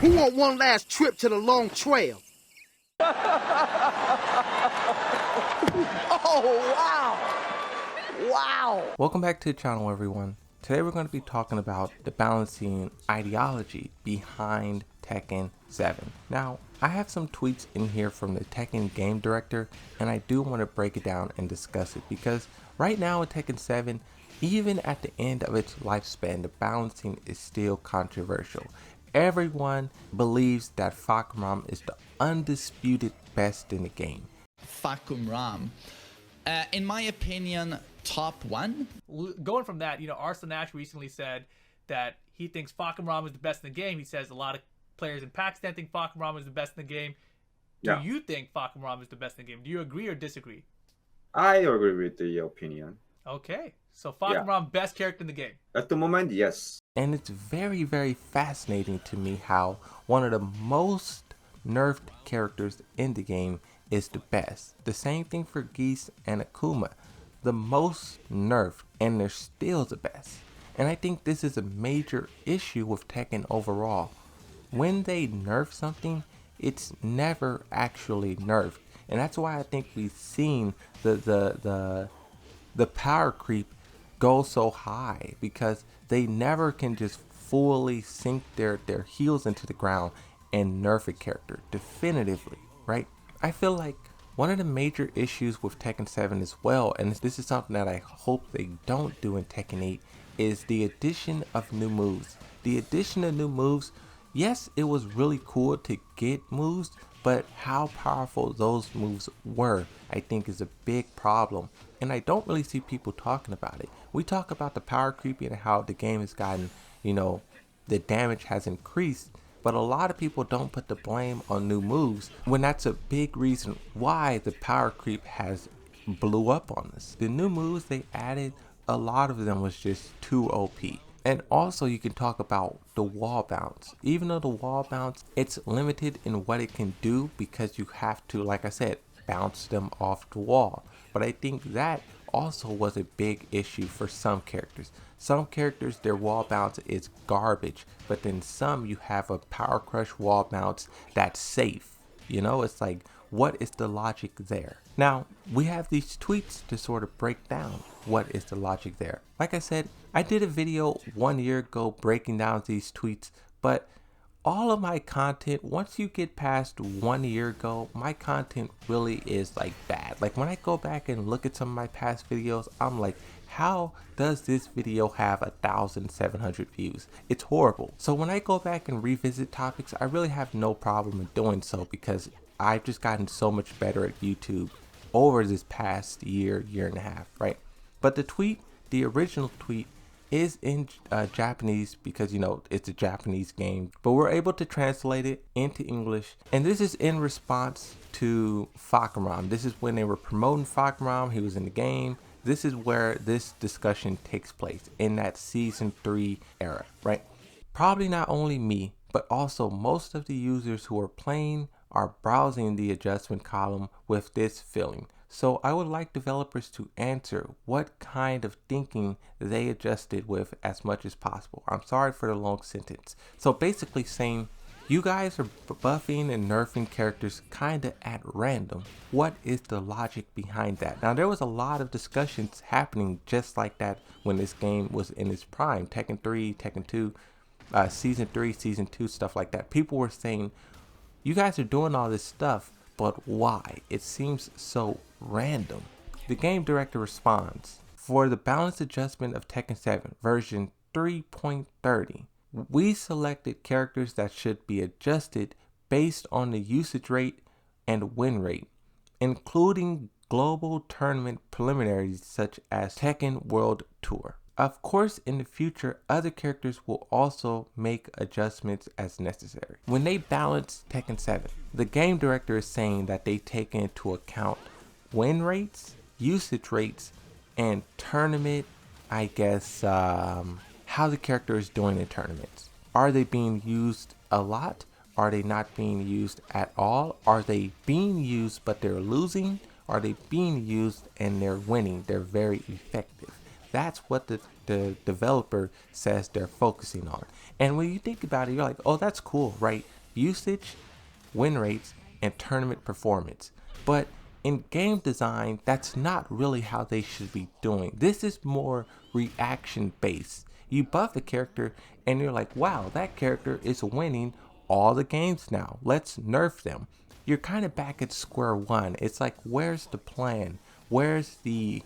Who want one last trip to the long trail? Oh, wow! Wow! Welcome back to the channel, everyone. Today we're going to be talking about the balancing ideology behind Tekken 7. Now, I have some tweets in here from the Tekken game director, and I do want to break it down and discuss it because right now in Tekken 7, even at the end of its lifespan, the balancing is still controversial. Everyone believes that Fakumram is the undisputed best in the game. Fakumram, in my opinion, top one. Going from that, Arslan Ash recently said that he thinks Fakumram is the best in the game. He says a lot of players in Pakistan think Fakumram is the best in the game. Do you think Fakumram is the best in the game? Do you agree or disagree? I agree with the opinion. Okay, so Fakumram, best character in the game. At the moment, yes. And it's very, very fascinating to me how one of the most nerfed characters in the game is the best. The same thing for Geese and Akuma. The most nerfed and they're still the best. And I think this is a major issue with Tekken overall. When they nerf something, it's never actually nerfed. And that's why I think we've seen the power creep go so high, because they never can just fully sink their heels into the ground and nerf a character definitively, right? I feel like one of the major issues with Tekken 7 as well, and this is something that I hope they don't do in Tekken 8, is the addition of new moves. The addition of new moves, yes, it was really cool to get moves, but how powerful those moves were, I think, is a big problem. And I don't really see people talking about it. We talk about the power creep and how the game has gotten, the damage has increased, but a lot of people don't put the blame on new moves when that's a big reason why the power creep has blew up on us. The new moves they added, a lot of them was just too OP. And also you can talk about the wall bounce. Even though the wall bounce, it's limited in what it can do because you have to, like I said, bounce them off the wall. But I think that also was a big issue for some characters. Some characters, their wall bounce is garbage, but then some you have a power crush wall bounce that's safe. It's like, what is the logic there? Now, we have these tweets to sort of break down what is the logic there. Like I said, I did a video 1 year ago breaking down these tweets, but all of my content, once you get past 1 year ago, my content really is like bad. Like when I go back and look at some of my past videos, I'm like, how does this video have 1,700 views? It's horrible. So when I go back and revisit topics, I really have no problem in doing so because I've just gotten so much better at YouTube over this past year and a half, right? But the original tweet is in Japanese because it's a Japanese game, but we're able to translate it into English, and this is in response to Fakumram. This is when they were promoting Fakumram. He was in the game. This is where this discussion takes place in that season 3 era, right? Probably not only me, but also most of the users who are playing are browsing the adjustment column with this feeling. So I would like developers to answer what kind of thinking they adjusted with as much as possible. I'm sorry for the long sentence. So basically saying, you guys are buffing and nerfing characters kind of at random. What is the logic behind that? Now, there was a lot of discussions happening just like that when this game was in its prime. Tekken 3, Tekken 2, Season 3, Season 2, stuff like that. People were saying, you guys are doing all this stuff, but why? It seems so random. The game director responds, for the balance adjustment of Tekken 7 version 3.30, we selected characters that should be adjusted based on the usage rate and win rate, including global tournament preliminaries such as Tekken World Tour. Of course, in the future, other characters will also make adjustments as necessary. When they balance Tekken 7, the game director is saying that they take into account win rates, usage rates, and tournament, how the character is doing in tournaments. Are they being used a lot? Are they not being used at all? Are they being used but they're losing? Are they being used and they're winning? They're very effective. That's what the developer says they're focusing on. And when you think about it, you're like, oh, that's cool, right? Usage, win rates, and tournament performance. But in game design, that's not really how they should be doing. This is more reaction based. You buff a character and you're like, wow, that character is winning all the games now. Let's nerf them. You're kind of back at square one. It's like, where's the plan? Where's the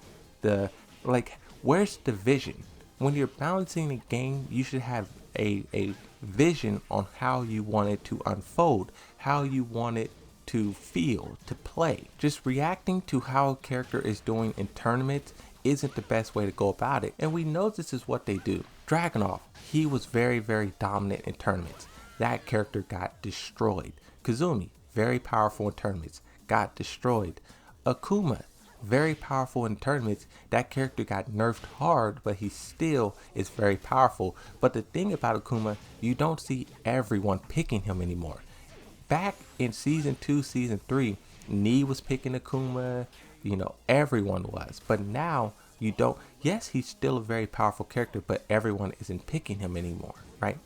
like, where's the vision? When you're balancing a game, you should have a vision on how you want it to unfold, how you want it to feel, to play. Just reacting to how a character is doing in tournaments isn't the best way to go about it. And we know this is what they do. Dragunov, he was very, very dominant in tournaments. That character got destroyed. Kazumi, very powerful in tournaments, got destroyed. Akuma, very powerful in tournaments. That character got nerfed hard, but he still is very powerful. But the thing about Akuma, you don't see everyone picking him anymore. Back in season 2, season 3, Nee was picking Akuma, you know, everyone was. But now you don't. Yes, he's still a very powerful character, but everyone isn't picking him anymore, right?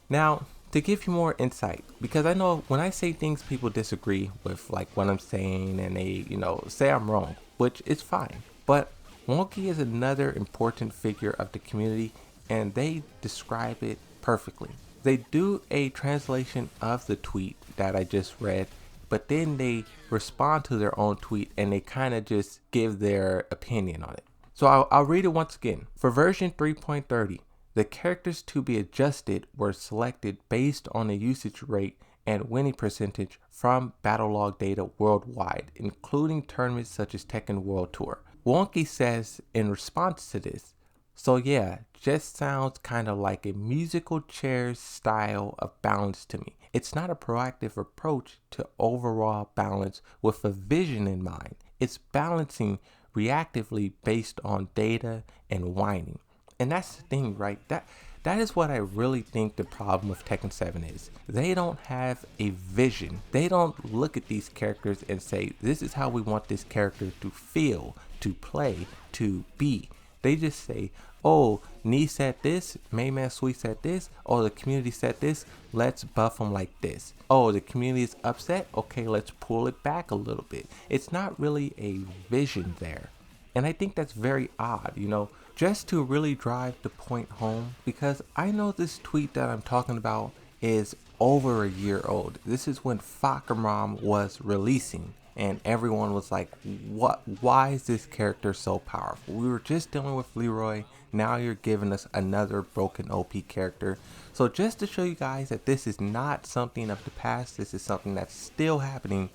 Now, to give you more insight, because I know when I say things, people disagree with like what I'm saying and they, you know, say I'm wrong, which is fine. But Wonky is another important figure of the community and they describe it perfectly. They do a translation of the tweet that I just read, but then they respond to their own tweet and they kind of just give their opinion on it. So I'll read it once again. For version 3.30, the characters to be adjusted were selected based on the usage rate and winning percentage from battle log data worldwide, including tournaments such as Tekken World Tour. Wonky says in response to this, so yeah, just sounds kind of like a musical chairs style of balance to me. It's not a proactive approach to overall balance with a vision in mind. It's balancing reactively based on data and whining. And that's the thing, right? That is what I really think the problem with Tekken 7 is. They don't have a vision. They don't look at these characters and say, this is how we want this character to feel, to play, to be. They just say, oh, Nee said this, Mayman Sweet said this, oh, the community said this, let's buff them like this. Oh, the community is upset, okay, let's pull it back a little bit. It's not really a vision there. And I think that's very odd, you know, just to really drive the point home, because I know this tweet that I'm talking about is over a year old. This is when Fahkumram was releasing and everyone was like, what? Why is this character so powerful? We were just dealing with Leroy. Now you're giving us another broken OP character. So just to show you guys that this is not something of the past, this is something that's still happening,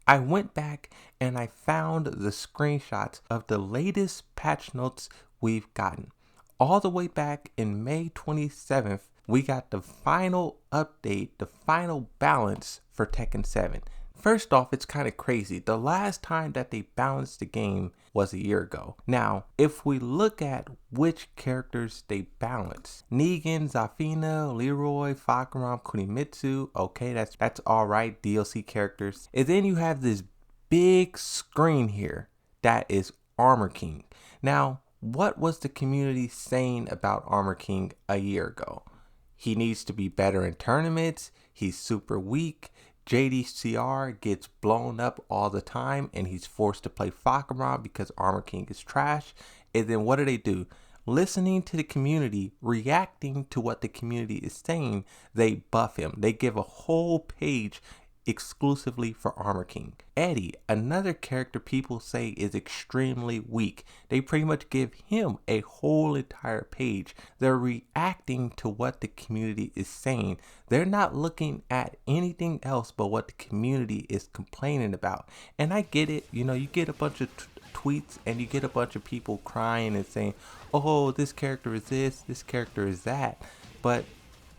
I went back and I found the screenshots of the latest patch notes we've gotten. All the way back in May 27th, we got the final update, the final balance for Tekken 7. First off, it's kind of crazy. The last time that they balanced the game was a year ago. Now, if we look at which characters they balanced, Negan, Zafina, Leroy, Fahkumram, Kunimitsu, okay, that's all right, DLC characters. And then you have this big screen here that is Armor King. Now, what was the community saying about Armor King a year ago? He needs to be better in tournaments. He's super weak. JDCR gets blown up all the time and he's forced to play Fahkumram because Armor King is trash. And then what do? Listening to the community, reacting to what the community is saying, they buff him. They give a whole page exclusively for Armor King. Eddie, another character people say is extremely weak. They pretty much give him a whole entire page. They're reacting to what the community is saying. They're not looking at anything else but what the community is complaining about. And I get it, you know, you get a bunch of tweets and you get a bunch of people crying and saying, oh, this character is this character is that. But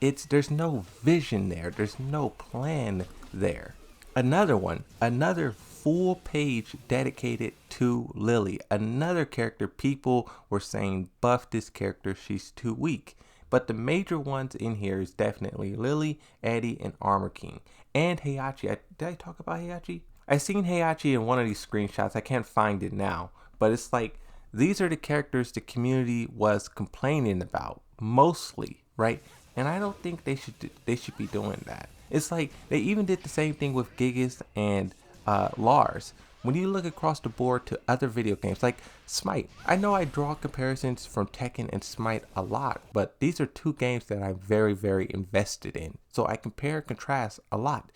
there's no vision there. There's no plan there. Another full page dedicated to Lily. Another character people were saying, buff this character, she's too weak. But the major ones in here is definitely Lily, Eddie, and Armor King. And Heihachi. Did I talk about Heihachi? I seen Heihachi in one of these screenshots. I can't find it now. But it's like These are the characters the community was complaining about mostly, right? And I don't think they should be doing that. It's like they even did the same thing with Gigas and Lars. When you look across the board to other video games like Smite, I know I draw comparisons from Tekken and Smite a lot, but these are two games that I'm very, very invested in. So I compare and contrast a lot.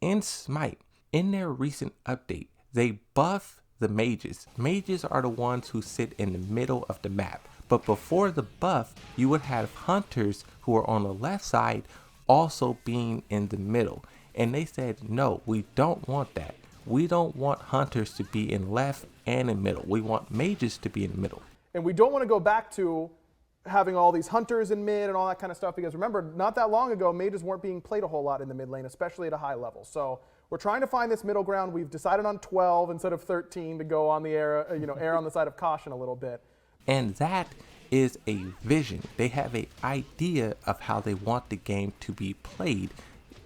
In Smite, in their recent update, they buff the mages. Mages are the ones who sit in the middle of the map. But before the buff, you would have hunters who are on the left side also being in the middle. And they said, no, we don't want that. We don't want hunters to be in left and in middle. We want mages to be in the middle. And we don't want to go back to having all these hunters in mid and all that kind of stuff, because remember, not that long ago, mages weren't being played a whole lot in the mid lane, especially at a high level. So we're trying to find this middle ground. We've decided on 12 instead of 13 to go on the err on the side of caution a little bit. And that is a vision. They have an idea of how they want the game to be played.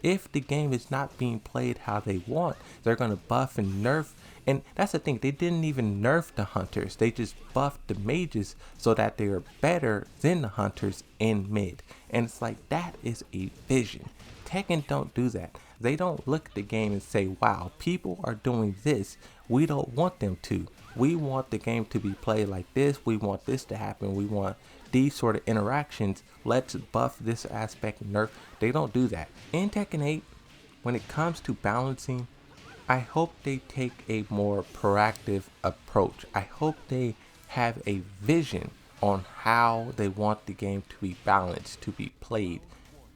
If the game is not being played how they want, they're going to buff and nerf. And that's the thing, they didn't even nerf the hunters. They just buffed the mages so that they are better than the hunters in mid. And it's like, that is a vision. Tekken don't do that. They don't look at the game and say, wow, people are doing this. We don't want them to. We want the game to be played like this. We want this to happen. We want these sort of interactions. Let's buff this aspect, nerf. They don't do that. In Tekken 8, when it comes to balancing, I hope they take a more proactive approach. I hope they have a vision on how they want the game to be balanced, to be played.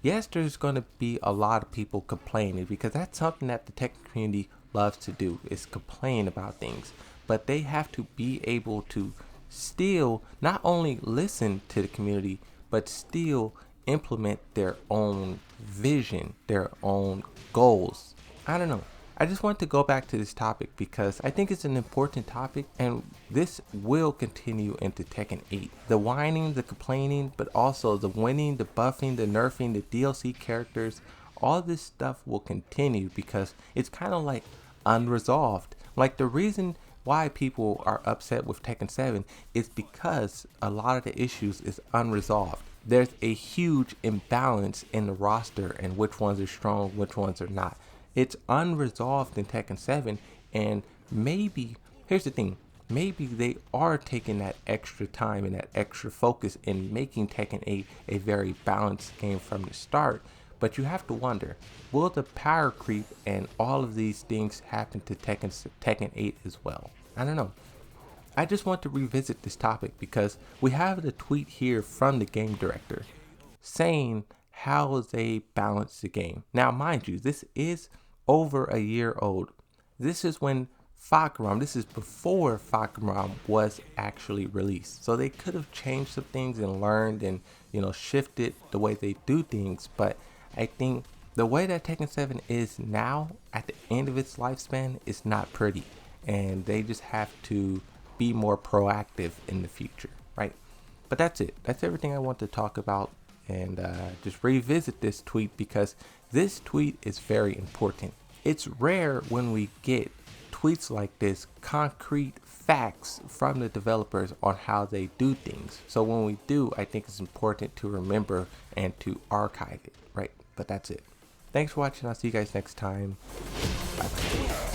Yes, there's going to be a lot of people complaining, because that's something that the Tekken community loves to do, is complain about things. But they have to be able to still not only listen to the community, but still implement their own vision, their own goals. I don't know. I just want to go back to this topic because I think it's an important topic, and this will continue into Tekken 8. The whining, the complaining, but also the winning, the buffing, the nerfing, the DLC characters, all this stuff will continue because it's kind of like unresolved. Like, the reason why people are upset with Tekken 7 is because a lot of the issues is unresolved. There's a huge imbalance in the roster and which ones are strong, which ones are not. It's unresolved in Tekken 7, and maybe, here's the thing, maybe they are taking that extra time and that extra focus in making Tekken 8 a very balanced game from the start. But you have to wonder, will the power creep and all of these things happen to Tekken 8 as well? I don't know. I just want to revisit this topic because we have the tweet here from the game director saying how they balance the game. Now, mind you, this is over a year old. This is when this is before Fahkumram was actually released. So they could have changed some things and learned and, shifted the way they do things. But I think the way that Tekken 7 is now at the end of its lifespan is not pretty. And they just have to be more proactive in the future, right? But that's it. That's everything I want to talk about. And just revisit this tweet because this tweet is very important. It's rare when we get tweets like this, concrete facts from the developers on how they do things. So when we do, I think it's important to remember and to archive it, right? But that's it. Thanks for watching. I'll see you guys next time. Bye.